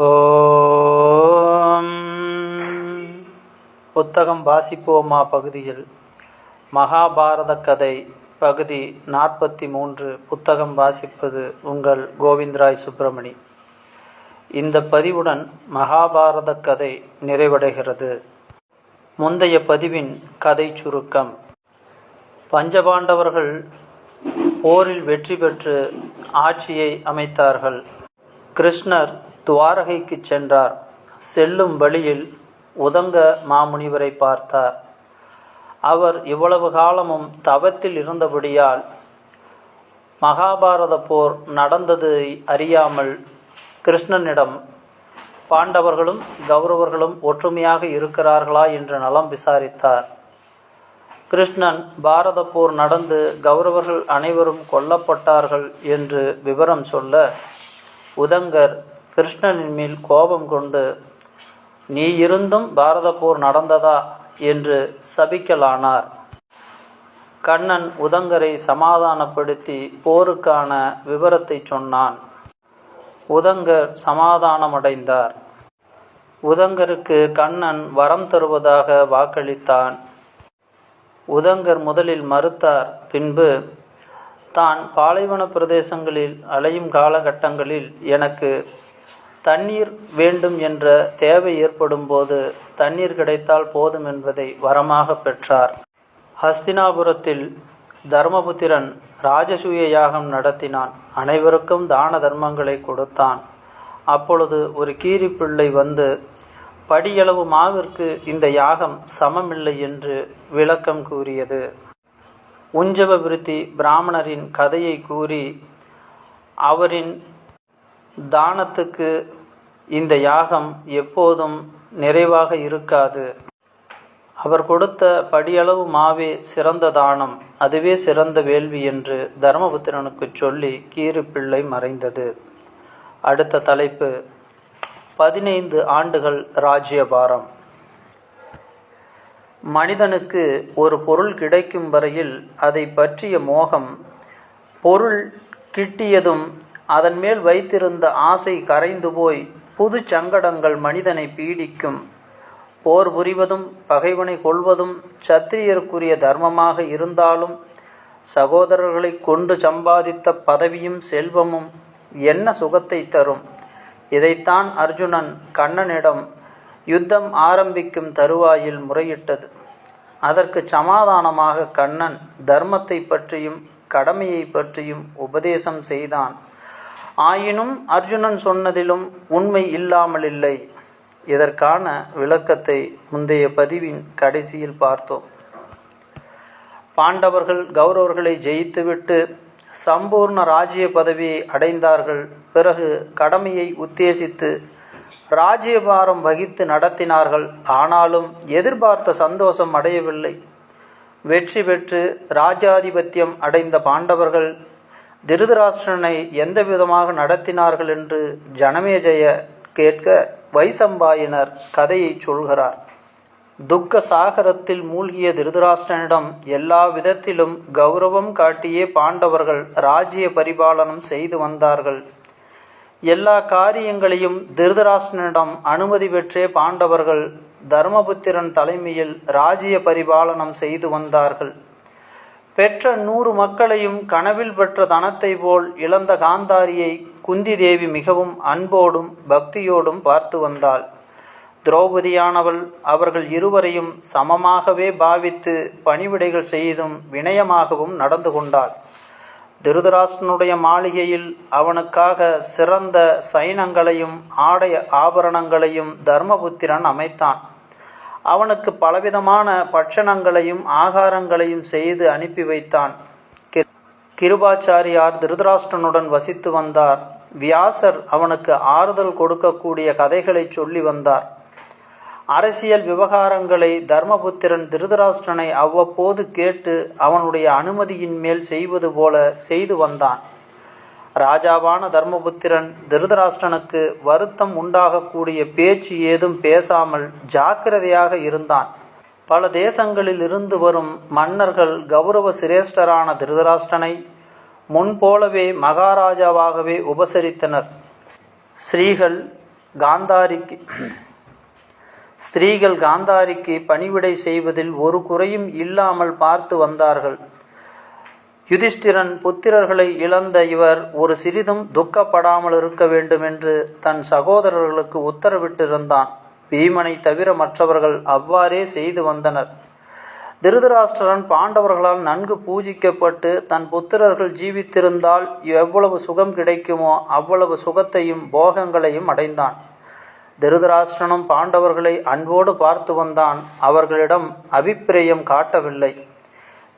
ஓம். புத்தகம் வாசிப்போமா பகுதியில் மகாபாரத கதை பகுதி 43. புத்தகம் வாசிப்பது உங்கள் கோவிந்தராய் சுப்பிரமணி. இந்த பதிவுடன் மகாபாரத கதை நிறைவடைகிறது. முந்தைய பதிவின் கதை சுருக்கம். பஞ்சபாண்டவர்கள் போரில் வெற்றி பெற்று ஆட்சியை அமைத்தார்கள். கிருஷ்ணர் துவாரகைக்கு சென்றார். செல்லும் வழியில் உதங்க மாமுனிவரை பார்த்தார். அவர் இவ்வளவு காலமும் தவத்தில் இருந்தபடியால் மகாபாரத போர் நடந்ததை அறியாமல் கிருஷ்ணனிடம் பாண்டவர்களும் கௌரவர்களும் ஒற்றுமையாக இருக்கிறார்களா என்று நலம் விசாரித்தார். கிருஷ்ணன் பாரத போர் நடந்து கௌரவர்கள் அனைவரும் கொல்லப்பட்டார்கள் என்று விவரம் சொல்ல, உதங்கர் கிருஷ்ணனின் மேல் கோபம் கொண்டு, நீ இருந்தும் பாரத போர் நடந்ததா என்று சபிக்கலானார். கண்ணன் உதங்கரை சமாதானப்படுத்தி போருக்கான விவரத்தை சொன்னான். உதங்கர் சமாதானமடைந்தார். உதங்கருக்கு கண்ணன் வரம் தருவதாக வாக்களித்தான். உதங்கர் முதலில் மறுத்தார். பின்பு, தான் பாலைவன பிரதேசங்களில் அலையும் காலகட்டங்களில் எனக்கு தண்ணீர் வேண்டும் என்ற தேவை ஏற்படும் போது தண்ணீர் கிடைத்தால் போதும் என்பதை வரமாக பெற்றார். ஹஸ்தினாபுரத்தில் தர்மபுத்திரன் ராஜசூய யாகம் நடத்தினான். அனைவருக்கும் தான தர்மங்களை கொடுத்தான். அப்பொழுது ஒரு கீரிப்பிள்ளை வந்து, படியளவு மாவிற்கு இந்த யாகம் சமமில்லை என்று விளக்கம் கூறியது. உஞ்சவபிருத்தி பிராமணரின் கதையை கூறி, அவரின் தானத்துக்கு இந்த யாகம் எப்போதும் நிறைவாக இருக்காது. அவர் கொடுத்த படியளவு மாவே சிறந்த தானம், அதுவே சிறந்த வேள்வி என்று தர்மபுத்திரனுக்கு சொல்லி கீரிப்பிள்ளை மறைந்தது. அடுத்த தலைப்பு 15 ஆண்டுகள் ராஜ்யபாரம். மனிதனுக்கு ஒரு பொருள் கிடைக்கும் வரையில் அதை பற்றிய மோகம், பொருள் கிட்டியதும் அதன் மேல் வைத்திருந்த ஆசை கரைந்து போய் புது சங்கடங்கள் மனிதனை பீடிக்கும். போர் புரிவதும் பகைவனை கொள்வதும் சத்திரியருக்குரிய தர்மமாக இருந்தாலும், சகோதரர்களை கொண்டு சம்பாதித்த பதவியும் செல்வமும் என்ன சுகத்தை தரும்? இதைத்தான் அர்ஜுனன் கண்ணனிடம் யுத்தம் ஆரம்பிக்கும் தருவாயில் முறையிட்டது. அதற்கு சமாதானமாக கண்ணன் தர்மத்தை பற்றியும் கடமையை பற்றியும் உபதேசம் செய்தான். ஆயினும் அர்ஜுனன் சொன்னதிலும் உண்மை இல்லாமலில்லை. இதற்கான விளக்கத்தை முந்தைய பதிவின் கடைசியில் பார்த்தோம். பாண்டவர்கள் கௌரவர்களை ஜெயித்துவிட்டு சம்பூர்ண ராஜ்ய பதவியை அடைந்தார்கள். பிறகு கடமையை உத்தேசித்து ராஜ்யபாரம் வகித்து நடத்தினார்கள். ஆனாலும் எதிர்பார்த்த சந்தோஷம் அடையவில்லை. வெற்றி பெற்று ராஜாதிபத்தியம் அடைந்த பாண்டவர்கள் திருதராஷ்டிரனை எந்த விதமாக நடத்தினார்கள் என்று ஜனமேஜய கேட்க வைசம்பாயனர் கதையை சொல்கிறார். துக்க சாகரத்தில் மூழ்கிய திருதராஷ்டிரனிடம் எல்லா விதத்திலும் கௌரவம் காட்டியே பாண்டவர்கள் ராஜ்ய பரிபாலனம் செய்து வந்தார்கள். எல்லா காரியங்களையும் திருதராஷ்டிரனிடம் அனுமதி பெற்றே பாண்டவர்கள் தர்மபுத்திரன் தலைமையில் ராஜ்ய பரிபாலனம் செய்து வந்தார்கள். பெற்ற 100 மக்களையும் கனவில் பெற்ற தனத்தை போல் இழந்த காந்தாரியை குந்தி தேவி மிகவும் அன்போடும் பக்தியோடும் பார்த்து வந்தாள். திரௌபதியானவள் அவர்கள் இருவரையும் சமமாகவே பாவித்து பணிவிடைகள் செய்தும் வினயமாகவும் நடந்து கொண்டாள். திருதராஷ்டிரனுடைய மாளிகையில் அவனுக்காக சிறந்த சைனங்களையும் ஆடை ஆபரணங்களையும் தர்மபுத்திரன் அமைத்தான். அவனுக்கு பலவிதமான பட்சணங்களையும் ஆகாரங்களையும் செய்து அனுப்பி வைத்தான். கிருபாச்சாரியார் திருதராஷ்டிரனுடன் வசித்து வந்தார். வியாசர் அவனுக்கு ஆறுதல் கொடுக்கக்கூடிய கதைகளை சொல்லி வந்தார். அரசியல் விவகாரங்களை தர்மபுத்திரன் திருதராஷ்டிரனை அவ்வப்போது கேட்டு அவனுடைய அனுமதியின் மேல் செய்வது போல செய்து வந்தான். ராஜாவான தர்மபுத்திரன் திருதராஷ்டிரனுக்கு வருத்தம் உண்டாகக்கூடிய பேச்சு ஏதும் பேசாமல் ஜாக்கிரதையாக இருந்தான். பல தேசங்களில் இருந்து வரும் மன்னர்கள் கௌரவ சிரேஷ்டரான திருதராஷ்டிரனை முன்போலவே மகாராஜாவாகவே உபசரித்தனர். ஸ்ரீகள், காந்தாரிக்கு ஸ்திரீகள் காந்தாரிக்கு பணிவிடை செய்வதில் ஒரு குறையும் இல்லாமல் பார்த்து வந்தார்கள். யுதிஷ்டிரன் புத்திரர்களை இழந்த இவர் ஒரு சிறிதும் துக்கப்படாமல் இருக்க வேண்டுமென்று தன் சகோதரர்களுக்கு உத்தரவிட்டிருந்தான். பீமனை தவிர மற்றவர்கள் அவ்வாறே செய்து வந்தனர். திருதராஷ்டிரன் பாண்டவர்களால் நன்கு பூஜிக்கப்பட்டு தன் புத்திரர்கள் ஜீவித்திருந்தால் எவ்வளவு சுகம் கிடைக்குமோ அவ்வளவு சுகத்தையும் போகங்களையும் அடைந்தான். திருதராஷ்டிரனும் பாண்டவர்களை அன்போடு பார்த்து வந்தான். அவர்களிடம் அபிப்பிராயம் காட்டவில்லை.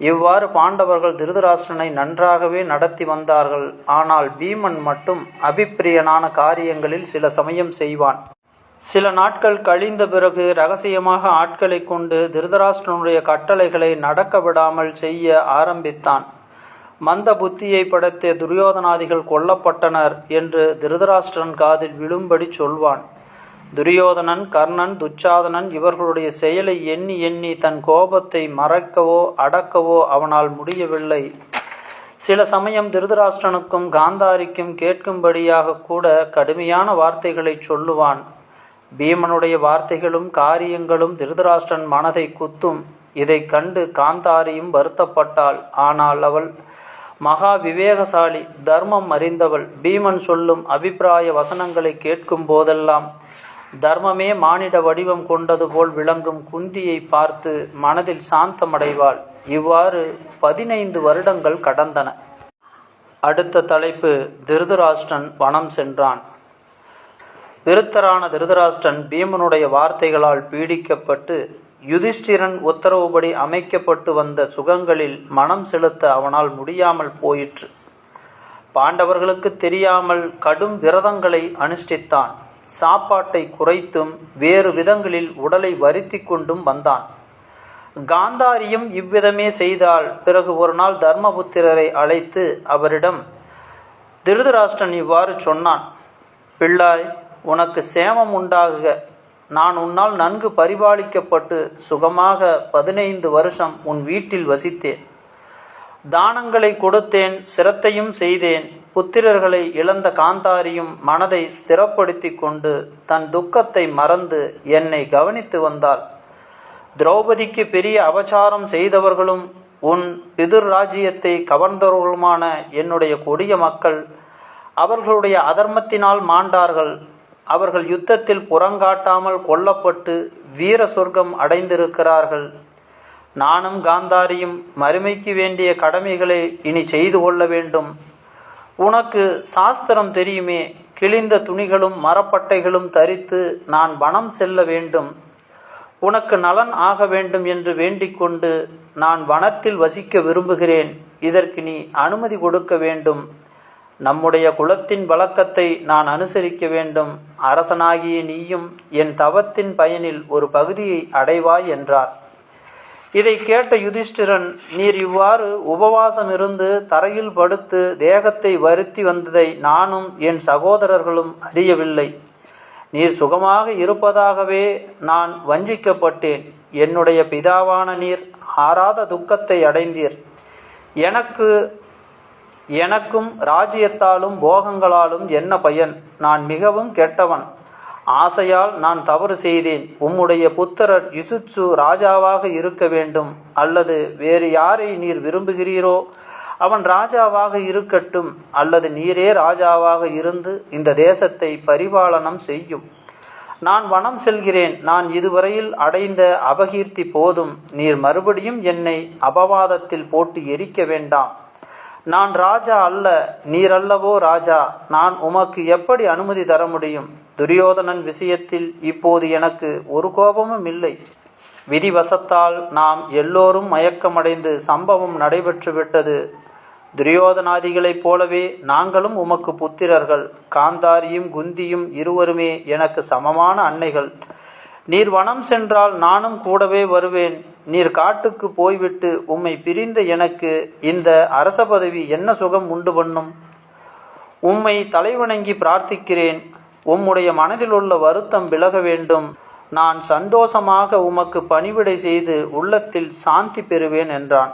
இவ்வாறு பாண்டவர்கள் திருதராஷ்டிரனை நன்றாகவே நடத்தி வந்தார்கள். ஆனால் பீமன் மட்டும் அபிப்பிரியனான காரியங்களில் சில சமயம் செய்வான். சில நாட்கள் கழிந்த பிறகு இரகசியமாக ஆட்களை கொண்டு திருதராஷ்டிரனுடைய கட்டளைகளை நடக்க விடாமல் செய்ய ஆரம்பித்தான். மந்த புத்தியை படைத்த துரியோதனாதிகள் கொல்லப்பட்டனர் என்று திருதராஷ்டிரன் காதில் விழும்படி சொல்வான். துரியோதனன், கர்ணன், துச்சாதனன் இவர்களுடைய செயலை எண்ணி எண்ணி தன் கோபத்தை மறைக்கவோ அடக்கவோ அவனால் முடியவில்லை. சில சமயம் திருதராஷ்டிரனுக்கும் காந்தாரிக்கும் கேட்கும்படியாக கூட கடுமையான வார்த்தைகளை சொல்லுவான். பீமனுடைய வார்த்தைகளும் காரியங்களும் திருதராஷ்டிரன் மனதை குத்தும். இதை கண்டு காந்தாரியும் வருத்தப்பட்டாள். ஆனால் அவள் மகா விவேகசாலி, தர்மம் அறிந்தவள். பீமன் சொல்லும் அபிப்பிராய வசனங்களை கேட்கும் போதெல்லாம் தர்மமே மானிட வடிவம் கொண்டது போல் விளங்கும் குந்தியை பார்த்து மனதில் சாந்தமடைவாள். இவ்வாறு 15 வருடங்கள் கடந்தன. அடுத்த தலைப்பு, திருதராஷ்டிரன் வனம் சென்றான். விருத்தரான திருதராஷ்டிரன் பீமனுடைய வார்த்தைகளால் பீடிக்கப்பட்டு யுதிஷ்டிரன் உத்தரவுபடி அமைக்கப்பட்டு வந்த சுகங்களில் மனம் செலுத்த அவனால் முடியாமல் போயிற்று. பாண்டவர்களுக்கு தெரியாமல் கடும் விரதங்களை அனுஷ்டித்தான். சாப்பாட்டை குறைத்தும் வேறு விதங்களில் உடலை வருத்தி கொண்டும் வந்தான். காந்தாரியும் இவ்விதமே செய்தால். பிறகு ஒரு நாள் தர்மபுத்திரரை அழைத்து அவரிடம் திருதராஷ்டிரன் இவ்வாறு சொன்னான். பிள்ளாய், உனக்கு சேமம் உண்டாகுக. நான் உன்னால் நன்கு பரிபாலிக்கப்பட்டு சுகமாக 15 வருஷம் உன் வீட்டில் வசித்தேன். தானங்களை கொடுத்தேன், சிரத்தையும் செய்தேன். புத்திரர்களை இழந்த காந்தாரியும் மனதை ஸ்திரப்படுத்தி கொண்டு தன் துக்கத்தை மறந்து என்னை கவனித்து வந்தாள். திரௌபதிக்கு பெரிய அபச்சாரம் செய்தவர்களும் உன் பிதுர் ராஜ்யத்தை கவர்ந்தவர்களுமான என்னுடைய கொடிய மக்கள் அவர்களுடைய அதர்மத்தினால் மாண்டார்கள். அவர்கள் யுத்தத்தில் புறங்காட்டாமல் கொல்லப்பட்டு வீர சொர்க்கம் அடைந்திருக்கிறார்கள். நானும் காந்தாரியும் மறுமைக்கு வேண்டிய கடமைகளை இனி செய்து கொள்ள வேண்டும். உனக்கு சாஸ்திரம் தெரியுமே. கிழிந்த துணிகளும் மரப்பட்டைகளும் தரித்து நான் வனம் செல்ல வேண்டும். உனக்கு நலன் ஆக வேண்டும் என்று வேண்டிக் கொண்டு நான் வனத்தில் வசிக்க விரும்புகிறேன். இதற்கு நீ அனுமதி கொடுக்க வேண்டும். நம்முடைய குலத்தின் வழக்கத்தை நான் அனுசரிக்க வேண்டும். அரசனாகிய நீயும் என் தவத்தின் பயனில் ஒரு பகுதியை அடைவாய் என்றார். இதை கேட்ட யுதிஷ்டிரன், நீர் இவ்வாறு உபவாசம் இருந்து தரையில் படுத்து தேகத்தை வருத்தி வந்ததை நானும் என் சகோதரர்களும் அறியவில்லை. நீர் சுகமாக இருப்பதாகவே நான் வஞ்சிக்கப்பட்டேன். என்னுடைய பிதாவான நீர் ஆறாத துக்கத்தை அடைந்தீர். எனக்கும் ராஜ்யத்தாலும் போகங்களாலும் என்ன பயன்? நான் மிகவும் கெட்டவன். ஆசையால் நான் தவறு செய்தேன். உம்முடைய புத்திரர் யுசுட்சு ராஜாவாக இருக்க வேண்டும். அல்லது வேறு யாரை நீர் விரும்புகிறீரோ அவன் ராஜாவாக இருக்கட்டும். அல்லது நீரே ராஜாவாக இருந்து இந்த தேசத்தை பரிபாலனம் செய்யும். நான் வனம் செல்கிறேன். நான் இதுவரையில் அடைந்த அபகீர்த்தி போதும். நீர் மறுபடியும் என்னை அபவாதத்தில் போட்டு எரிக்க வேண்டாம். நான் ராஜா அல்ல, நீரல்லவோ ராஜா. நான் உமக்கு எப்படி அனுமதி தர முடியும்? துரியோதனன் விஷயத்தில் இப்போது எனக்கு ஒரு கோபமும் இல்லை. விதிவசத்தால் நாம் எல்லோரும் மயக்கமடைந்து சம்பவம் நடைபெற்று விட்டது. துரியோதனாதிகளைப் போலவே நாங்களும் உமக்கு புத்திரர்கள். காந்தாரியும் குந்தியும் இருவருமே எனக்கு சமமான அன்னைகள். நீர் வனம் சென்றால் நானும் கூடவே வருவேன். நீர் காட்டுக்கு போய்விட்டு உம்மை பிரிந்த எனக்கு இந்த அரச பதவி என்ன சுகம் உண்டு பண்ணும்? உம்மை தலைவணங்கி பிரார்த்திக்கிறேன். உம்முடைய மனதில் உள்ள வருத்தம் விலக வேண்டும். நான் சந்தோஷமாக உமக்கு பணிவிடை செய்து உள்ளத்தில் சாந்தி பெறுவேன் என்றான்.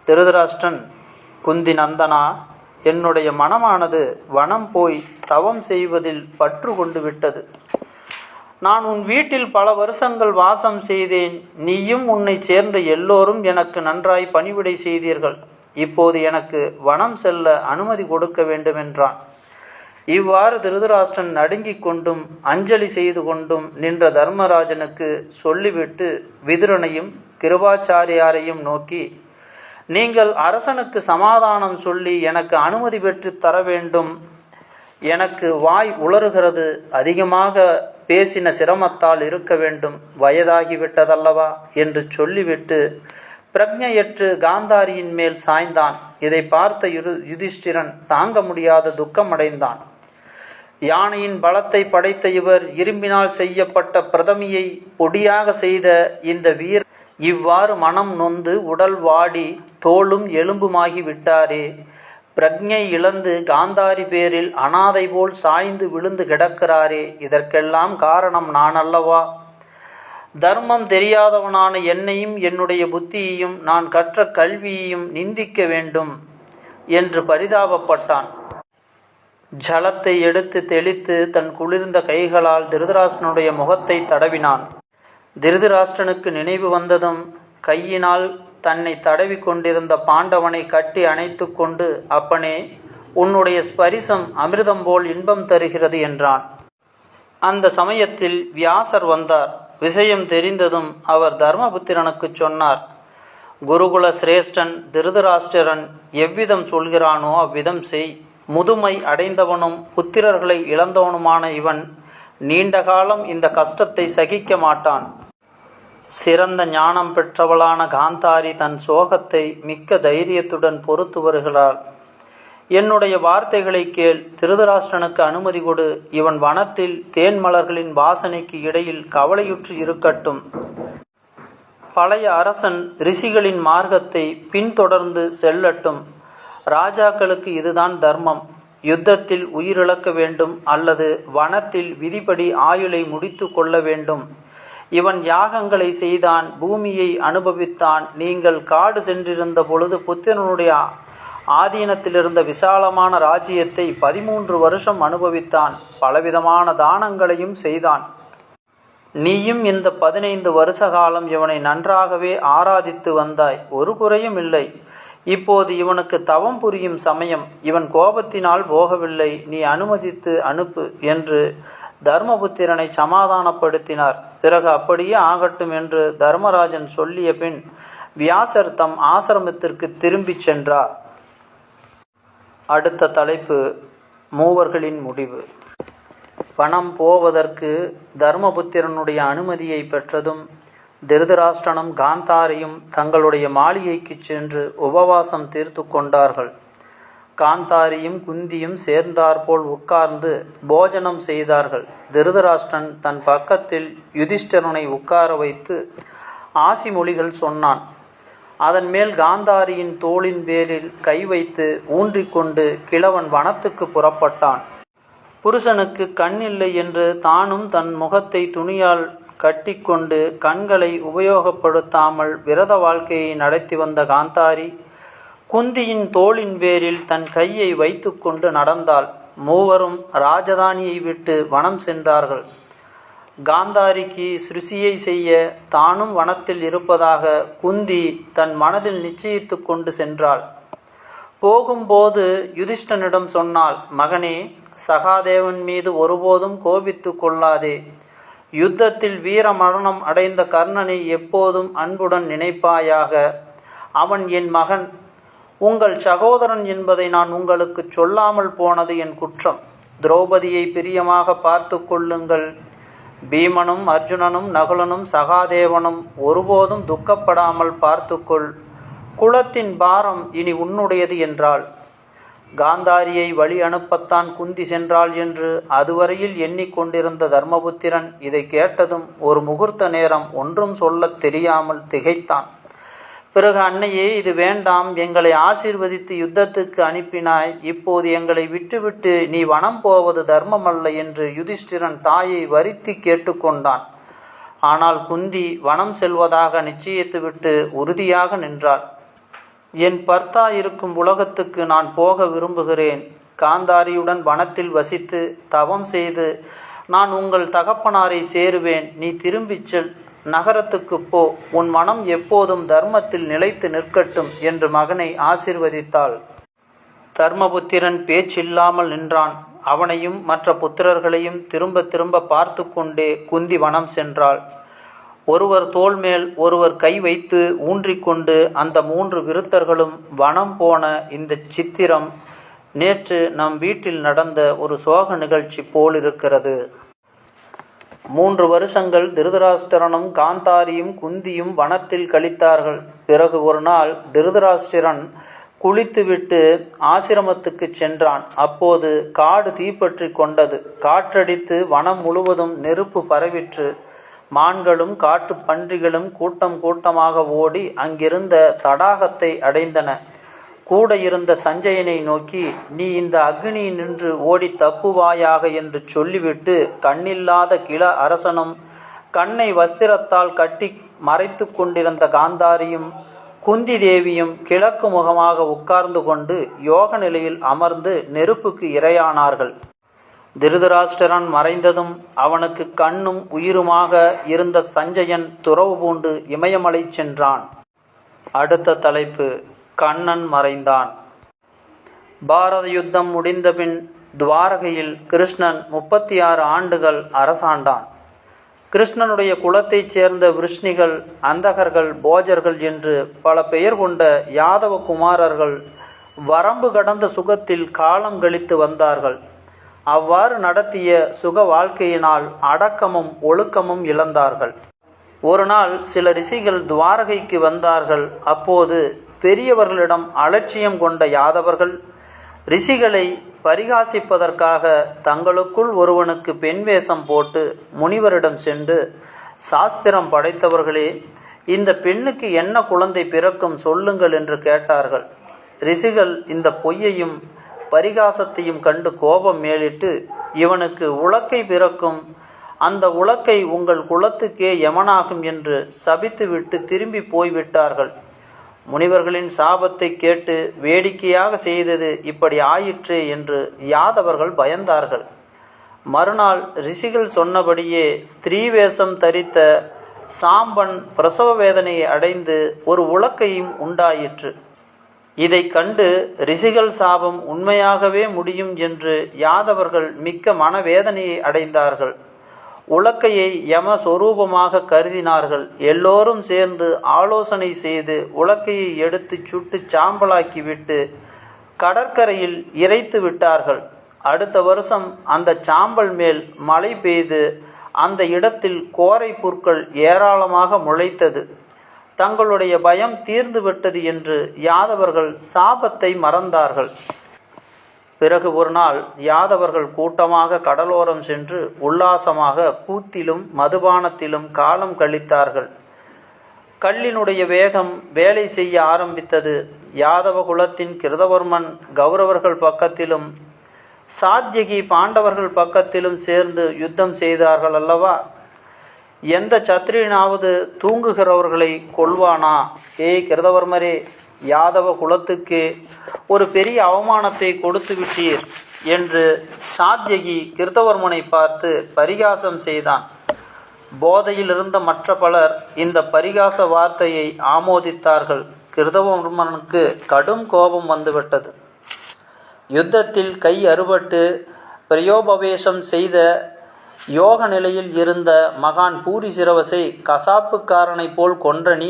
திருதராஷ்டிரன், குந்தி நந்தனா, என்னுடைய மனமானது வனம் போய் தவம் செய்வதில் பற்று கொண்டு விட்டது. நான் உன் வீட்டில் பல வருஷங்கள் வாசம் செய்தேன். நீயும் உன்னை சேர்ந்த எல்லோரும் எனக்கு நன்றாய் பணிவிடை செய்தீர்கள். இப்போது எனக்கு வனம் செல்ல அனுமதி கொடுக்க வேண்டும் என்றான். இவ்வாறு திருதராஷ்டிரன் நடுங்கிக் கொண்டும் அஞ்சலி செய்து கொண்டும் நின்ற தர்மராஜனுக்கு சொல்லிவிட்டு விதுரனையும் கிருபாச்சாரியாரையும் நோக்கி, நீங்கள் அரசனுக்கு சமாதானம் சொல்லி எனக்கு அனுமதி பெற்று தர வேண்டும். எனக்கு வாய் உளறுகிறது. அதிகமாக பேசின சிரமத்தால் இருக்க வேண்டும். வயதாகிவிட்டதல்லவா என்று சொல்லிவிட்டு பிரக்ஞையற்று காந்தாரியின் மேல் சாய்ந்தான். இதை பார்த்த யுதிஷ்டிரன் தாங்க முடியாத துக்கமடைந்தான். யானையின் பலத்தை படைத்த இவர் இரும்பினால் செய்யப்பட்ட பிரதமியை பொடியாக செய்த இந்த வீர் இவ்வாறு மனம் நொந்து உடல் வாடி தோளும் எலும்புமாகி விட்டாரே. பிரக்ஞை இழந்து காந்தாரி பேரில் அனாதை போல் சாய்ந்து விழுந்து கிடக்கிறாரே. இதற்கெல்லாம் காரணம் நான் அல்லவா? தர்மம் தெரியாதவனான என்னையும் என்னுடைய புத்தியையும் நான் கற்ற கல்வியையும் நிந்திக்க வேண்டும் என்று பரிதாபப்பட்டான். ஜலத்தை எடுத்து தெளித்து தன் குளிர்ந்த கைகளால் திருதராஷ்டிரனுடைய முகத்தை தடவினான். திருதராஷ்டிரனுக்கு நினைவு வந்ததும் கையினால் தன்னை தடவி கொண்டிருந்த பாண்டவனை கட்டி அணைத்து கொண்டு, அப்பனே, உன்னுடைய ஸ்பரிசம் அமிர்தம் போல் இன்பம் தருகிறது என்றான். அந்த சமயத்தில் வியாசர் வந்தார். விஷயம் தெரிந்ததும் அவர் தர்மபுத்திரனுக்கு சொன்னார். குருகுல சிரேஷ்டன் திருதராஷ்டிரன் எவ்விதம் சொல்கிறானோ அவ்விதம் செய். முதுமை அடைந்தவனும் புத்திரர்களை இழந்தவனுமான இவன் நீண்ட காலம் இந்த கஷ்டத்தை சகிக்க மாட்டான். சிறந்த ஞானம் பெற்றவளான காந்தாரி தன் சோகத்தை மிக்க தைரியத்துடன் பொறுத்து வருகிறாள். என்னுடைய வார்த்தைகளை கேள். திருதராஷ்டிரனுக்கு அனுமதி கொடு. இவன் வனத்தில் தேன் மலர்களின் வாசனைக்கு இடையில் கவலையுற்று இருக்கட்டும். பழைய அரசன் ரிஷிகளின் மார்க்கத்தை பின்தொடர்ந்து செல்லட்டும். ராஜாக்களுக்கு இதுதான் தர்மம். யுத்தத்தில் உயிரிழக்க வேண்டும் அல்லது வனத்தில் விதிப்படி ஆயுளை முடித்து கொள்ள வேண்டும். இவன் யாகங்களை செய்தான், பூமியை அனுபவித்தான். நீங்கள் காடு சென்றிருந்த பொழுது புத்திரனுடைய ஆதீனத்திலிருந்த விசாலமான ராஜ்யத்தை 13 வருஷம் அனுபவித்தான். பலவிதமான தானங்களையும் செய்தான். நீயும் இந்த 15 வருஷ காலம் இவனை நன்றாகவே ஆராதித்து வந்தாய். ஒரு குறையும் இல்லை. இப்போது இவனுக்கு தவம் புரியும் சமயம். இவன் கோபத்தினால் போகவில்லை. நீ அனுமதித்து அனுப்பு என்று தர்மபுத்திரனை சமாதானப்படுத்தினார். பிறகு அப்படியே ஆகட்டும் என்று தர்மராஜன் சொல்லிய பின் வியாசர் தம் ஆசிரமத்திற்கு திரும்பிச் சென்றார். அடுத்த தலைப்பு மூவர்களின் முடிவு. வனம் போவதற்கு தர்மபுத்திரனுடைய அனுமதியை பெற்றதும் திருதராஷ்டிரனும் காந்தாரியும் தங்களுடைய மாளிகைக்கு சென்று உபவாசம் தீர்த்து கொண்டார்கள். காந்தாரியும் குந்தியும் சேர்ந்தாற்போல் உட்கார்ந்து போஜனம் செய்தார்கள். திருதராஷ்டிரன் தன் பக்கத்தில் யுதிஷ்டிரனை உட்கார வைத்து ஆசி மொழிகள் சொன்னான். அதன் மேல் காந்தாரியின் தோளின் பேரில் கை வைத்து ஊன்றிக்கொண்டு கிழவன் வனத்துக்கு புறப்பட்டான். புருஷனுக்கு கண் இல்லை என்று தானும் தன் முகத்தை துணியால் கட்டிக்கொண்டு கண்களை உபயோகப்படுத்தாமல் விரத வாழ்க்கையை நடத்தி வந்த காந்தாரி குந்தியின் தோளின் பேரில் தன் கையை வைத்து கொண்டு நடந்தாள். மூவரும் ராஜதானியை விட்டு வனம் சென்றார்கள். காந்தாரிக்கு சிருஷியை செய்ய தானும் வனத்தில் இருப்பதாக குந்தி தன் மனதில் நிச்சயித்து கொண்டு சென்றாள். போகும்போது யுதிஷ்டனிடம் சொன்னாள், மகனே, சகாதேவன் மீது ஒருபோதும் கோபித்து கொள்ளாதே. யுத்தத்தில் வீர மரணம் அடைந்த கர்ணனை எப்போதும் அன்புடன் நினைப்பாயாக. அவன் என் மகன், உங்கள் சகோதரன் என்பதை நான் உங்களுக்கு சொல்லாமல் போனது என் குற்றம். திரௌபதியை பிரியமாக பார்த்து கொள்ளுங்கள். பீமனும் அர்ஜுனனும் நகுலனும் சகாதேவனும் ஒருபோதும் துக்கப்படாமல் பார்த்துக்கொள். குலத்தின் பாரம் இனி உன்னுடையது என்றாள். காந்தாரியை வழி அனுப்பத்தான் குந்தி சென்றாள் என்று அதுவரையில் எண்ணிக்கொண்டிருந்த தர்மபுத்திரன் இதை கேட்டதும் ஒரு முகூர்த்த நேரம் ஒன்றும் சொல்லத் தெரியாமல் திகைத்தான். பிறகு, அன்னையே, இது வேண்டாம். எங்களை ஆசீர்வதித்து யுத்தத்துக்கு அனுப்பினாய். இப்போது எங்களை விட்டுவிட்டு நீ வனம் போவது தர்மமல்ல என்று யுதிஷ்டிரன் தாயை வருத்தி கேட்டுக்கொண்டான். ஆனால் குந்தி வனம் செல்வதாக நிச்சயித்துவிட்டு உறுதியாக நின்றாள். என் பர்த்தா இருக்கும் உலகத்துக்கு நான் போக விரும்புகிறேன். காந்தாரியுடன் வனத்தில் வசித்து தவம் செய்து நான் உங்கள் தகப்பனாரை சேருவேன். நீ திரும்பிச் செல், நகரத்துக்குப் போ. உன் மனம் எப்போதும் தர்மத்தில் நிலைத்து நிற்கட்டும் என்று மகனை ஆசீர்வதித்தாள். தர்மபுத்திரன் பேச்சில்லாமல் நின்றான். அவனையும் மற்ற புத்திரர்களையும் திரும்ப திரும்ப பார்த்து கொண்டே குந்தி வனம் சென்றாள். ஒருவர் தோள் மேல் ஒருவர் கை வைத்து ஊன்றிக்கொண்டு அந்த 3 விருத்தர்களும் வனம் போன இந்த சித்திரம் நேற்று நம் வீட்டில் நடந்த ஒரு சோக நிகழ்ச்சி போலிருக்கிறது. 3 வருஷங்கள் திருதராஷ்டிரனும் காந்தாரியும் குந்தியும் வனத்தில் கழித்தார்கள். பிறகு ஒரு நாள் திருதராஷ்டிரன் குளித்துவிட்டு ஆசிரமத்துக்கு சென்றான். அப்போது காடு தீப்பற்றி கொண்டது. காற்றடித்து வனம் முழுவதும் நெருப்பு பரவிற்று. மான்களும் காட்டு பன்றிகளும் கூட்டம் கூட்டமாக ஓடி அங்கிருந்த தடாகத்தை அடைந்தன. கூட இருந்த சஞ்சயனை நோக்கி, நீ இந்த அக்னி நின்று ஓடி தப்புவாயாக என்று சொல்லிவிட்டு கண்ணில்லாத கிள அரசனும் கண்ணை வஸ்திரத்தால் கட்டி மறைத்து கொண்டிருந்த காந்தாரியும் குந்தி தேவியும் கிழக்கு முகமாக உட்கார்ந்து கொண்டு யோக நிலையில் அமர்ந்து நெருப்புக்கு இரையானார்கள். திருதராஷ்டிரன் மறைந்ததும் அவனுக்கு கண்ணும் உயிருமாக இருந்த சஞ்சயன் துறவு பூண்டு இமயமலை சென்றான். அடுத்த தலைப்பு, கண்ணன் மறைந்தான். பாரத யுத்தம் முடிந்தபின் துவாரகையில் கிருஷ்ணன் 36 ஆண்டுகள் அரசாண்டான். கிருஷ்ணனுடைய குலத்தைச் சேர்ந்த விருஷ்ணிகள், அந்தகர்கள், போஜர்கள் என்று பல பெயர் கொண்ட யாதவ குமாரர்கள் வரம்பு கடந்த சுகத்தில் காலம் கழித்து வந்தார்கள். அவ்வாறு நடத்திய சுக வாழ்க்கையினால் அடக்கமும் ஒழுக்கமும் இழந்தார்கள். ஒரு நாள் சில ரிஷிகள் துவாரகைக்கு வந்தார்கள். அப்போது பெரியவர்களிடம் அலட்சியம் கொண்ட யாதவர்கள் ரிஷிகளை பரிகாசிப்பதற்காக தங்களுக்குள் ஒருவனுக்கு பெண் வேஷம் போட்டு முனிவரிடம் சென்று, சாஸ்திரம் படைத்தவர்களே, இந்த பெண்ணுக்கு என்ன குழந்தை பிறக்கும் சொல்லுங்கள் என்று கேட்டார்கள். ரிஷிகள் இந்த பொய்யையும் பரிகாசத்தையும் கண்டு கோபம் மேலிட்டு, இவனுக்கு உலக்கை பிறக்கும், அந்த உலக்கை உங்கள் குலத்துக்கே யமனாகும் என்று சபித்துவிட்டு திரும்பி போய்விட்டார்கள். முனிவர்களின் சாபத்தை கேட்டு வேடிக்கையாக செய்தது இப்படி ஆயிற்றே என்று யாதவர்கள் பயந்தார்கள். மறுநாள் ரிஷிகள் சொன்னபடியே ஸ்திரீ வேஷம் தரித்த சாம்பன் பிரசவ வேதனையை அடைந்து ஒரு உலக்கையும் உண்டாயிற்று. இதை கண்டு ரிஷிகள் சாபம் உண்மையாகவே முடியும் என்று யாதவர்கள் மிக்க மனவேதனையை அடைந்தார்கள். உலக்கையை யம சொரூபமாக கருதினார்கள். எல்லோரும் சேர்ந்து ஆலோசனை செய்து உலக்கையை எடுத்து சுட்டு சாம்பலாக்கிவிட்டு கடற்கரையில் இறைத்து விட்டார்கள். அடுத்த வருஷம் அந்த சாம்பல் மேல் மழை பெய்து அந்த இடத்தில் கோரை புற்கள் ஏராளமாக முளைத்தது. தங்களுடைய பயம் தீர்ந்து விட்டது என்று யாதவர்கள் சாபத்தை மறந்தார்கள். பிறகு ஒரு நாள் யாதவர்கள் கூட்டமாக கடலோரம் சென்று உல்லாசமாக கூத்திலும் மதுபானத்திலும் காலம் கழித்தார்கள். கல்லினுடைய வேகம் வேலை செய்ய ஆரம்பித்தது. யாதவ குலத்தின் கிருதவர்மன் கௌரவர்கள் பக்கத்திலும் சாத்யகி பாண்டவர்கள் பக்கத்திலும் சேர்ந்து யுத்தம் செய்தார்கள் அல்லவா? எந்த சத்திரியனாவது தூங்குகிறவர்களை கொல்வானா? ஏய் கிருதவர்மரே, யாதவ குலத்துக்கு ஒரு பெரிய அவமானத்தை கொடுத்து விட்டீர் என்று சாத்யகி கிருதவர்மனை பார்த்து பரிகாசம் செய்தான். போதையில் இருந்த மற்ற பலர் இந்த பரிகாச வார்த்தையை ஆமோதித்தார்கள். கிருதவர்மனுக்கு கடும் கோபம் வந்துவிட்டது. யுத்தத்தில் கை அறுபட்டு பிரயோபவேசம் செய்த யோக நிலையில் இருந்த மகான் பூரிசிரவசை கசாப்புக்காரனை போல் கொன்ற நீ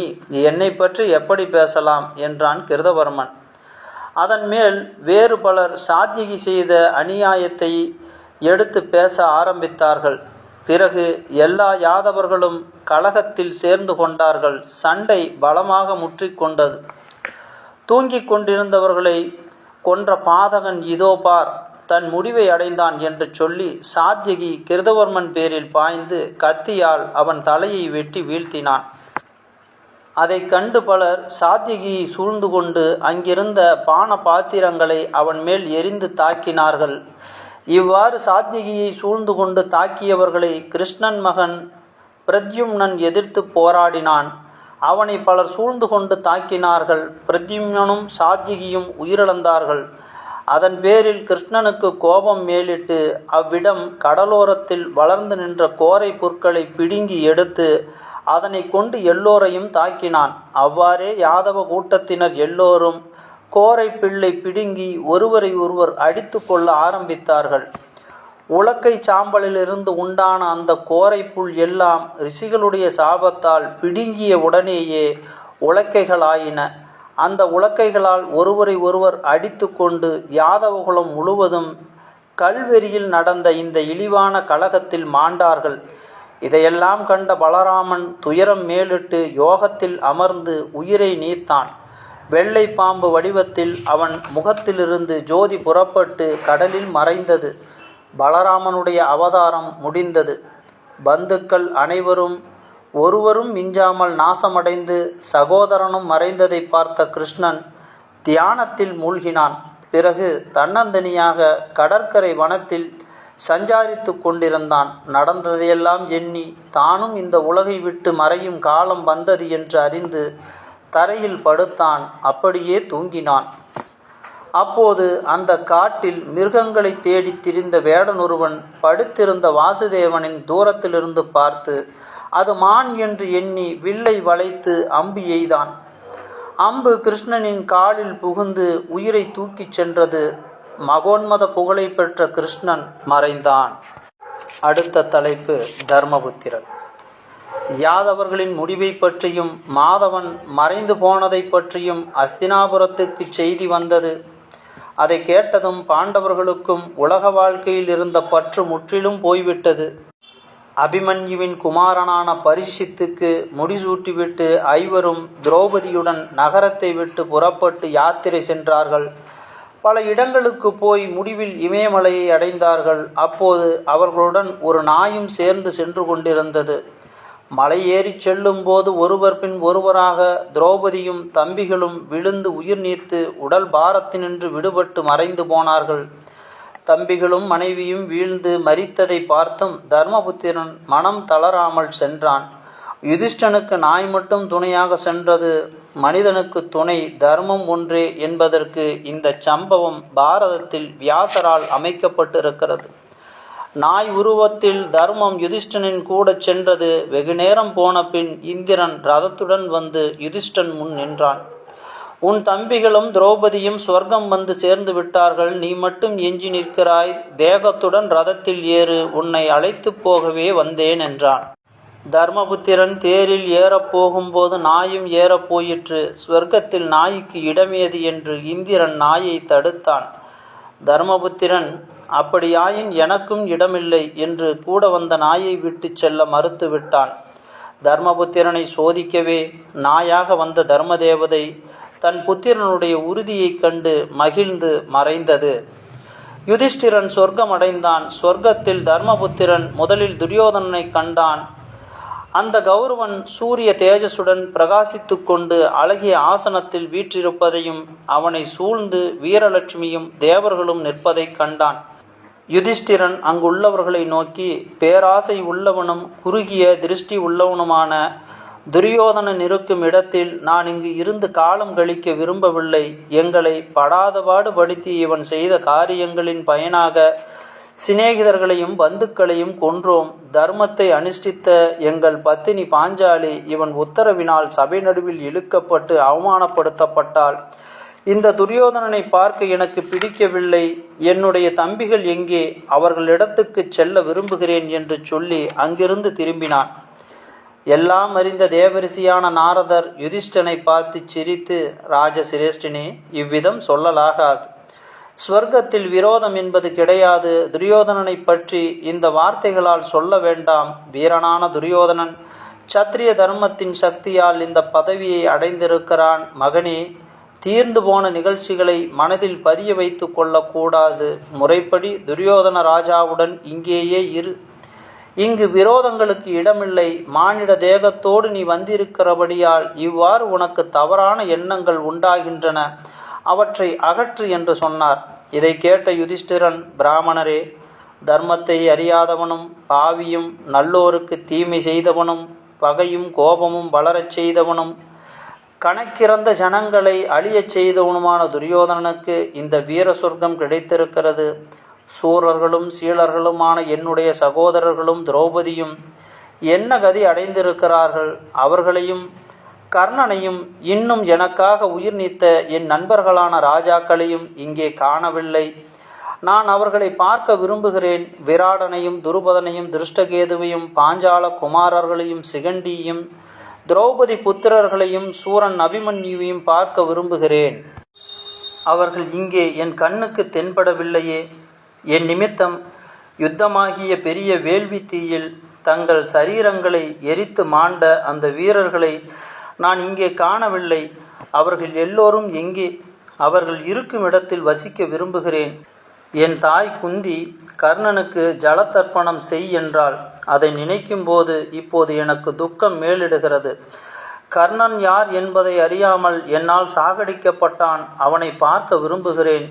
என்னை பற்றி எப்படி பேசலாம் என்றான் கிருதவர்மன். அதன் மேல் வேறு பலர் சாத்யகி செய்த அநியாயத்தை எடுத்து பேச ஆரம்பித்தார்கள். பிறகு எல்லா யாதவர்களும் கலகத்தில் சேர்ந்து கொண்டார்கள். சண்டை பலமாக முற்றிக்கொண்டது. தூங்கிக் கொண்டிருந்தவர்களை கொன்ற பாதகன் இதோ பார், தன் முடிவை அடைந்தான் என்று சொல்லி சாத்யகி கிருதவர்மன் பேரில் பாய்ந்து கத்தியால் அவன் தலையை வெட்டி வீழ்த்தினான். அதை கண்டு பலர் சாத்யகியை சூழ்ந்து கொண்டு அங்கிருந்த பான பாத்திரங்களை அவன் மேல் எரிந்து தாக்கினார்கள். இவ்வாறு சாத்யகியை சூழ்ந்து கொண்டு தாக்கியவர்களை கிருஷ்ணன் மகன் பிரத்யும்னன் எதிர்த்து போராடினான். அவனை பலர் சூழ்ந்து கொண்டு தாக்கினார்கள். பிரத்யும்னனும் சாத்யகியும் உயிரிழந்தார்கள். அதன் பேரில் கிருஷ்ணனுக்கு கோபம் மேலிட்டு அவ்விடம் கடலோரத்தில் வளர்ந்து நின்ற கோரை புற்களை பிடுங்கி எடுத்து அதனை கொண்டு எல்லோரையும் தாக்கினான். அவ்வாறே யாதவ கூட்டத்தினர் எல்லோரும் கோரை பிள்ளை பிடுங்கி ஒருவரை ஒருவர் அடித்து கொள்ள ஆரம்பித்தார்கள். உலக்கை சாம்பலிலிருந்து உண்டான அந்த கோரை புல் எல்லாம் ரிஷிகளுடைய சாபத்தால் பிடுங்கிய உடனேயே உலக்கைகளாயின. அந்த உலக்கைகளால் ஒருவரை ஒருவர் அடித்து கொண்டு யாதவகுலம் முழுவதும் கல்வெறியில் நடந்த இந்த இழிவான கலகத்தில் மாண்டார்கள். இதையெல்லாம் கண்ட பலராமன் துயரம் மேலிட்டு யோகத்தில் அமர்ந்து உயிரை நீத்தான். வெள்ளை பாம்பு வடிவத்தில் அவன் முகத்திலிருந்து ஜோதி புறப்பட்டு கடலில் மறைந்தது. பலராமனுடைய அவதாரம் முடிந்தது. பந்துக்கள் அனைவரும் ஒருவரும் மிஞ்சாமல் நாசமடைந்து சகோதரனும் மறைந்ததை பார்த்த கிருஷ்ணன் தியானத்தில் மூழ்கினான். பிறகு தன்னந்தனியாக கடற்கரை வனத்தில் சஞ்சாரித்து கொண்டிருந்தான். நடந்ததையெல்லாம் எண்ணி தானும் இந்த உலகை விட்டு மறையும் காலம் வந்தது என்று அறிந்து தரையில் படுத்தான். அப்படியே தூங்கினான். அப்போது அந்த காட்டில் மிருகங்களை தேடி திரிந்த வேடன் ஒருவன் படுத்திருந்த வாசுதேவனின் தூரத்திலிருந்து பார்த்து அது மான் என்று எண்ணி வில்லை வளைத்து அம்பு எய்தான். அம்பு கிருஷ்ணனின் காலில் புகுந்து உயிரை தூக்கிச் சென்றது. மகோன்மத புகழை பெற்ற கிருஷ்ணன் மறைந்தான். அடுத்த தலைப்பு தர்மபுத்திரன். யாதவர்களின் முடிவை பற்றியும் மாதவன் மறைந்து போனதை பற்றியும் அஸ்தினாபுரத்துக்கு செய்தி வந்தது. அதை கேட்டதும் பாண்டவர்களுக்கும் உலக வாழ்க்கையில் இருந்த பற்று முற்றிலும் போய்விட்டது. அபிமன்யுவின் குமாரனான பரீட்சித்துக்கு முடிசூட்டிவிட்டு ஐவரும் திரௌபதியுடன் நகரத்தை விட்டு புறப்பட்டு யாத்திரை சென்றார்கள். பல இடங்களுக்கு போய் முடிவில் இமயமலையை அடைந்தார்கள். அப்போது அவர்களுடன் ஒரு நாயும் சேர்ந்து சென்று கொண்டிருந்தது. மலை ஏறி செல்லும் போது ஒருவர் பின் ஒருவராக திரௌபதியும் தம்பிகளும் விழுந்து உயிர் நீத்து உடல் பாரத்தினின்று விடுபட்டு மறைந்து போனார்கள். தம்பிகளும் மனைவியும் வீழ்ந்து மரித்ததை பார்த்தும் தர்மபுத்திரன் மனம் தளராமல் சென்றான். யுதிஷ்டனுக்கு நாய் மட்டும் துணையாக சென்றது. மனிதனுக்கு துணை தர்மம் ஒன்றே என்பதற்கு இந்த சம்பவம் பாரதத்தில் வியாசரால் அமைக்கப்பட்டிருக்கிறது. நாய் உருவத்தில் தர்மம் யுதிஷ்டனின் கூட சென்றது. வெகு நேரம் போன பின் இந்திரன் ரதத்துடன் வந்து யுதிஷ்டன் முன் நின்றான். உன் தம்பிகளும் திரௌபதியும் சொர்க்கம் வந்து சேர்ந்து விட்டார்கள். நீ மட்டும் எஞ்சி நிற்கிறாய். தேகத்துடன் ரதத்தில் ஏறு, உன்னை அழைத்து போகவே வந்தேன் என்றான். தர்மபுத்திரன் தேரில் ஏறப் போகும்போது நாயும் ஏறப் போயிற்று. ஸ்வர்க்கத்தில் நாய்க்கு இடமேது என்று இந்திரன் நாயை தடுத்தான். தர்மபுத்திரன் அப்படியாயின் எனக்கும் இடமில்லை என்று கூட வந்த நாயை விட்டு செல்ல மறுத்து விட்டான். தர்மபுத்திரனை சோதிக்கவே நாயாக வந்த தர்மதேவதை தன் புத்திரனுடைய உறுதியை கண்டு மகிழ்ந்து மறைந்தது. யுதிஷ்டிரன் சொர்க்கம் அடைந்தான். சொர்க்கத்தில் தர்மபுத்திரன் முதலில் துரியோதனனை கண்டான். அந்த கௌரவன் சூரிய தேஜசுடன் பிரகாசித்து கொண்டு அழகிய ஆசனத்தில் வீற்றிருப்பதையும் அவனை சூழ்ந்து வீரலட்சுமியும் தேவர்களும் நிற்பதை கண்டான். யுதிஷ்டிரன் அங்குள்ளவர்களை நோக்கி, பேராசை உள்ளவனும் குறுகிய திருஷ்டி உள்ளவனுமான துரியோதனன் இருக்கும் இடத்தில் நான் இங்கு இருந்து காலம் கழிக்க விரும்பவில்லை. எங்களை படாதபாடு படுத்தி இவன் செய்த காரியங்களின் பயனாக சிநேகிதர்களையும் பந்துக்களையும் கொன்றோம். தர்மத்தை அனுஷ்டித்த எங்கள் பத்தினி பாஞ்சாலி இவன் உத்தரவினால் சபை நடுவில் இழுக்கப்பட்டு அவமானப்படுத்தப்பட்டாள். இந்த துரியோதனனை பார்க்க எனக்கு பிடிக்கவில்லை. என்னுடைய தம்பிகள் எங்கே? அவர்களிடத்துக்கு செல்ல விரும்புகிறேன் என்று சொல்லி அங்கிருந்து திரும்பினான். எல்லாம் அறிந்த தேவரிசியான நாரதர் யுதிஷ்டனை பார்த்து சிரித்து, ராஜசிரேஷ்டினே, இவ்விதம் சொல்லலாகாது. ஸ்வர்க்கத்தில் விரோதம் என்பது கிடையாது. துரியோதனனை பற்றி இந்த வார்த்தைகளால் சொல்ல வேண்டாம். வீரனான துரியோதனன் சத்திரிய தர்மத்தின் சக்தியால் இந்த பதவியை அடைந்திருக்கிறான். மகனே, தீர்ந்து போன நிகழ்ச்சிகளை மனதில் பதிய வைத்து கொள்ளக்கூடாது. முறைப்படி துரியோதன ராஜாவுடன் இங்கேயே இரு. இங்கு விரோதங்களுக்கு இடமில்லை. மானிட தேகத்தோடு நீ வந்திருக்கிறபடியால் இவ்வாறு உனக்கு தவறான எண்ணங்கள் உண்டாகின்றன. அவற்றை அகற்று என்று சொன்னார். இதை கேட்ட யுதிஷ்டிரன், பிராமணரே, தர்மத்தை அறியாதவனும் பாவியும் நல்லோருக்கு தீமை செய்தவனும் பகையும் கோபமும் வளரச் செய்தவனும் கணக்கிறந்த ஜனங்களை அழியச் செய்தவனுமான துரியோதனனுக்கு இந்த வீர சொர்க்கம் கிடைத்திருக்கிறது. சூரர்களும் சீலர்களுமான என்னுடைய சகோதரர்களும் திரௌபதியும் என்ன கதி அடைந்திருக்கிறார்கள்? அவர்களையும் கர்ணனையும் இன்னும் எனக்காக உயிர் நீத்த என் நண்பர்களான ராஜாக்களையும் இங்கே காணவில்லை. நான் அவர்களை பார்க்க விரும்புகிறேன். விராடனையும் துருபதனையும் திருஷ்டகேதுவையும் பாஞ்சால குமாரர்களையும் சிகண்டியையும் திரௌபதி புத்திரர்களையும் சூரன் அபிமன்யுவையும் பார்க்க விரும்புகிறேன். அவர்கள் இங்கே என் கண்ணுக்கு தென்படவில்லையே. என் நிமித்தம் யுத்தமாகிய பெரிய வேள்வி தீயில் தங்கள் சரீரங்களை எரித்து மாண்ட அந்த வீரர்களை நான் இங்கே காணவில்லை. அவர்கள் எல்லோரும் எங்கே? அவர்கள் இருக்கும் இடத்தில் வசிக்க விரும்புகிறேன். என் தாய் குந்தி கர்ணனுக்கு ஜலத்தர்ப்பணம் செய் என்றாள். அதை நினைக்கும்போது இப்போது எனக்கு துக்கம் மேலிடுகிறது. கர்ணன் யார் என்பதை அறியாமல் என்னால் சாகடிக்கப்பட்டான். அவனை பார்க்க விரும்புகிறேன்.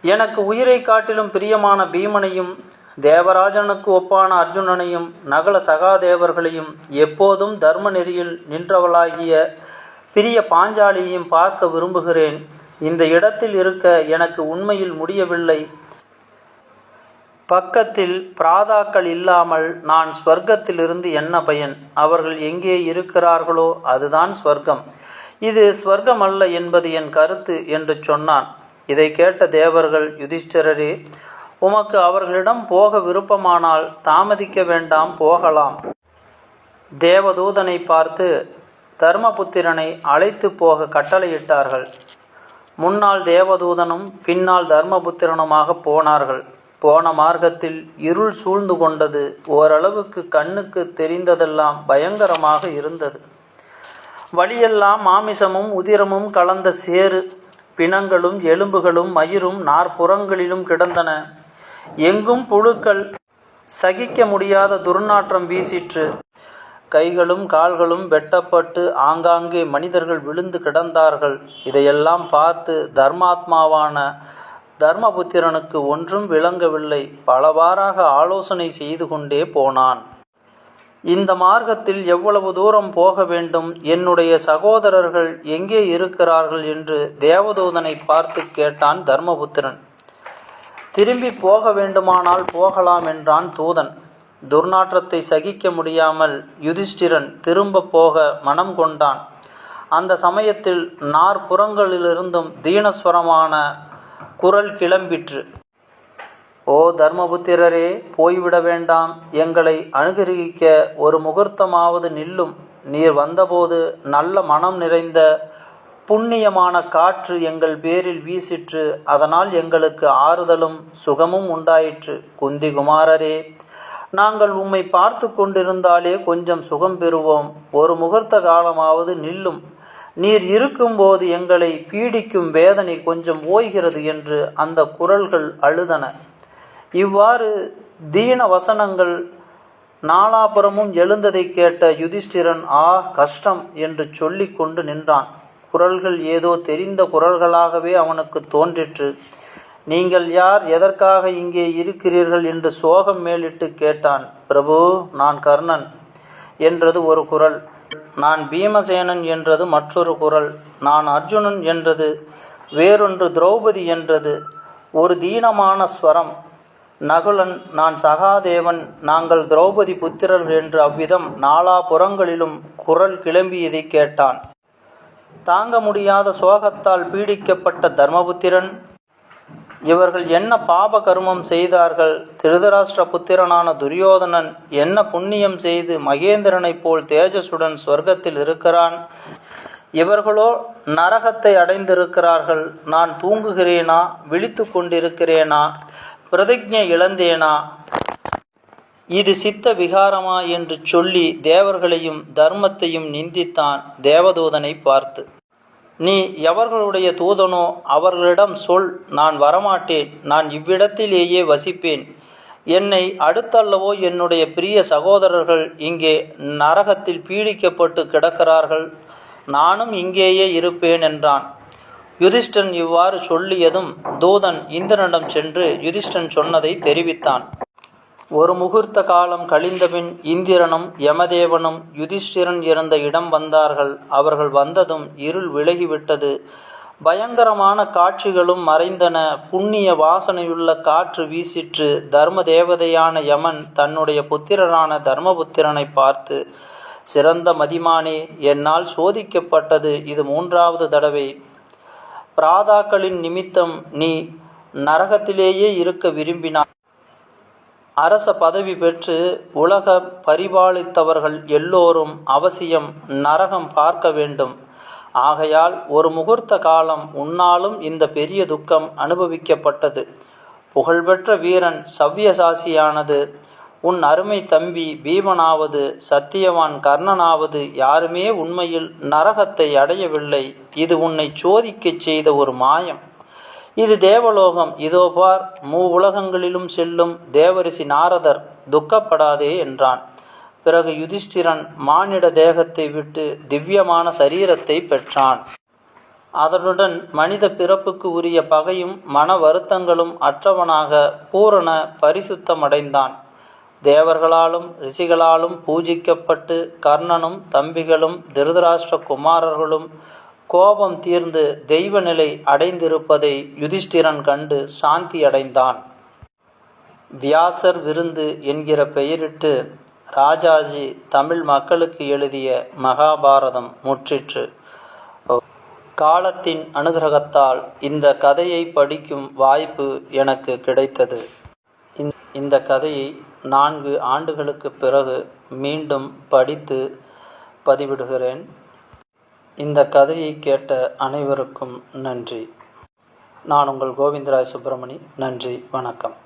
எனக்கு உயிரை காட்டிலும் பிரியமான பீமனையும் தேவராஜனுக்கு ஒப்பான அர்ஜுனனையும் நகல சகாதேவர்களையும் எப்போதும் தர்ம நெறியில் நின்றவளாகிய பிரிய பாஞ்சாலியையும் பார்க்க விரும்புகிறேன். இந்த இடத்தில் இருக்க எனக்கு உண்மையில் முடியவில்லை. பக்கத்தில் பிராதாக்கள் இல்லாமல் நான் ஸ்வர்க்கத்திலிருந்து என்ன பயன்? அவர்கள் எங்கே இருக்கிறார்களோ அதுதான் ஸ்வர்க்கம். இது ஸ்வர்க்கம் அல்ல என்பது என் கருத்து என்று சொன்னான். இதை கேட்ட தேவர்கள், யுதிஷ்டிரரே, உமக்கு அவர்களிடம் போக விருப்பமானால் தாமதிக்க வேண்டாம், போகலாம். தேவதூதனை பார்த்து தர்மபுத்திரனை அழைத்து போக கட்டளையிட்டார்கள். முன்னால் தேவதூதனும் பின்னால் தர்மபுத்திரனுமாக போனார்கள். போன மார்க்கத்தில் இருள் சூழ்ந்து கொண்டது. ஓரளவுக்கு கண்ணுக்கு தெரிந்ததெல்லாம் பயங்கரமாக இருந்தது. வழியெல்லாம் மாமிசமும் உதிரமும் கலந்த சேறு, பிணங்களும் எலும்புகளும் மயிரும் நாற்புறங்களிலும் கிடந்தன. எங்கும் புழுக்கள். சகிக்க முடியாத துர்நாற்றம் வீசிற்று. கைகளும் கால்களும் வெட்டப்பட்டு ஆங்காங்கே மனிதர்கள் விழுந்து கிடந்தார்கள். இதையெல்லாம் பார்த்து தர்மாத்மாவான தர்மபுத்திரனுக்கு ஒன்றும் விளங்கவில்லை. பலவாறாக ஆலோசனை செய்து கொண்டே போனான். இந்த மார்க்கத்தில் எவ்வளவு தூரம் போக வேண்டும்? என்னுடைய சகோதரர்கள் எங்கே இருக்கிறார்கள் என்று தேவதூதனை பார்த்து கேட்டான் தர்மபுத்திரன். திரும்பி போக வேண்டுமானால் போகலாம் என்றான் தூதன். துர்நாற்றத்தை சகிக்க முடியாமல் யுதிஷ்டிரன் திரும்ப போக மனம் கொண்டான். அந்த சமயத்தில் நாற்புறங்களிலிருந்தும் தீனஸ்வரமான குரல் கிளம்பிற்று. ஓ தர்மபுத்திரரே, போய்விட வேண்டாம். எங்களை அனுகிரகிக்க ஒரு முகூர்த்தமாவது நில்லும். நீர் வந்தபோது நல்ல மனம் நிறைந்த புண்ணியமான காற்று எங்கள் பேரில் வீசிற்று. அதனால் எங்களுக்கு ஆறுதலும் சுகமும் உண்டாயிற்று. குந்தி குமாரரே, நாங்கள் உம்மை பார்த்து கொண்டிருந்தாலே கொஞ்சம் சுகம் பெறுவோம். ஒரு முகூர்த்த காலமாவது நில்லும். நீர் இருக்கும்போது எங்களை பீடிக்கும் வேதனை கொஞ்சம் ஓய்கிறது என்று அந்த குரல்கள் அழுதன. இவ்வாறு தீன வசனங்கள் நாலாபுரமும் எழுந்ததை கேட்ட யுதிஷ்டிரன் கஷ்டம் என்று சொல்லி கொண்டு நின்றான். குரல்கள் ஏதோ தெரிந்த குரல்களாகவே அவனுக்கு தோன்றிற்று. நீங்கள் யார்? எதற்காக இங்கே இருக்கிறீர்கள் என்று சோகம் மேலிட்டு கேட்டான். பிரபு, நான் கர்ணன் என்றது ஒரு குரல். நான் பீமசேனன் என்றது மற்றொரு குரல். நான் அர்ஜுனன் என்றது வேறொன்று. திரௌபதி என்றது ஒரு தீனமான ஸ்வரம். நகுலன், நான் சகாதேவன், நாங்கள் திரௌபதி புத்திரர்கள் என்று அவ்விதம் நாலாபுறங்களிலும் குரல் கிளம்பியதை கேட்டான். தாங்க முடியாத சோகத்தால் பீடிக்கப்பட்ட தர்மபுத்திரன், இவர்கள் என்ன பாப கர்மம் செய்தார்கள்? திருதராஷ்டிர புத்திரனான துரியோதனன் என்ன புண்ணியம் செய்து மகேந்திரனைப் போல் தேஜசுடன் சொர்க்கத்தில் இருக்கிறான்? இவர்களோ நரகத்தை அடைந்திருக்கிறார்கள். நான் தூங்குகிறேனா? விழித்து கொண்டிருக்கிறேனா? பிரதிஜை இழந்தேனா? இது சித்த விகாரமா என்று சொல்லி தேவர்களையும் தர்மத்தையும் நிந்தித்தான். தேவதூதனை பார்த்து, நீ எவர்களுடைய தூதனோ அவர்களிடம் சொல், நான் வரமாட்டேன். நான் இவ்விடத்திலேயே வசிப்பேன். என்னை அடுத்தல்லவோ என்னுடைய பிரிய சகோதரர்கள் இங்கே நரகத்தில் பீடிக்கப்பட்டு கிடக்கிறார்கள். நானும் இங்கேயே இருப்பேன் என்றான். யுதிஷ்டன் இவ்வாறு சொல்லியதும் தூதன் இந்திரனிடம் சென்று யுதிஷ்டன் சொன்னதை தெரிவித்தான். ஒரு முகூர்த்த காலம் கழிந்தபின் இந்திரனும் யமதேவனும் யுதிஷ்டிரன் இருந்த இடம் வந்தார்கள். அவர்கள் வந்ததும் இருள் விலகிவிட்டது. பயங்கரமான காட்சிகளும் மறைந்தன. புண்ணிய வாசனையுள்ள காற்று வீசிற்று. தர்ம தேவதையான யமன் தன்னுடைய புத்திரரான தர்மபுத்திரனை பார்த்து, சிறந்த மதிமானே, என்னால் சோதிக்கப்பட்டது இது 3வது தடவை. பிராதாக்களின் நிமித்தம் நீ நரகத்திலேயே இருக்க விரும்பினாய். அரச பதவி பெற்று உலக பரிபாலித்தவர்கள் எல்லோரும் அவசியம் நரகம் பார்க்க வேண்டும். ஆகையால் ஒரு முகூர்த்த காலம் உன்னாலும் இந்த பெரிய துக்கம் அனுபவிக்கப்பட்டது. புகழ்பெற்ற வீரன் சவ்யசாசியானது உன் அருமை தம்பி பீமனாவது சத்தியவான் கர்ணனாவது யாருமே உண்மையில் நரகத்தை அடையவில்லை. இது உன்னை சோதிக்கச் செய்த ஒரு மாயம். இது தேவலோகம். இதோ பார், உலகங்களிலும் செல்லும் தேவரிசி நாரதர், துக்கப்படாதே என்றான். பிறகு யுதிஷ்டிரன் மானிட தேகத்தை விட்டு திவ்யமான சரீரத்தை பெற்றான். அதனுடன் மனித பிறப்புக்கு உரிய பகையும் மன வருத்தங்களும் அற்றவனாக பூரண பரிசுத்தமடைந்தான். தேவர்களாலும் ரிஷிகளாலும் பூஜிக்கப்பட்டு கர்ணனும் தம்பிகளும் திருதராஷ்டிர குமாரர்களும் கோபம் தீர்ந்து தெய்வ நிலை அடைந்திருப்பதை யுதிஷ்டிரன் கண்டு சாந்தி அடைந்தான். வியாசர் விருந்து என்கிற பெயரிட்டு ராஜாஜி தமிழ் மக்களுக்கு எழுதிய மகாபாரதம் முற்றிற்று. காலத்தின் அனுகிரகத்தால் இந்த கதையை படிக்கும் வாய்ப்பு எனக்கு கிடைத்தது. இந்த கதையை 4 ஆண்டுகளுக்கு பிறகு மீண்டும் படித்து பதிவிடுகிறேன். இந்த கதையை கேட்ட அனைவருக்கும் நன்றி. நான் உங்கள் கோவிந்தராய் சுப்பிரமணி. நன்றி, வணக்கம்.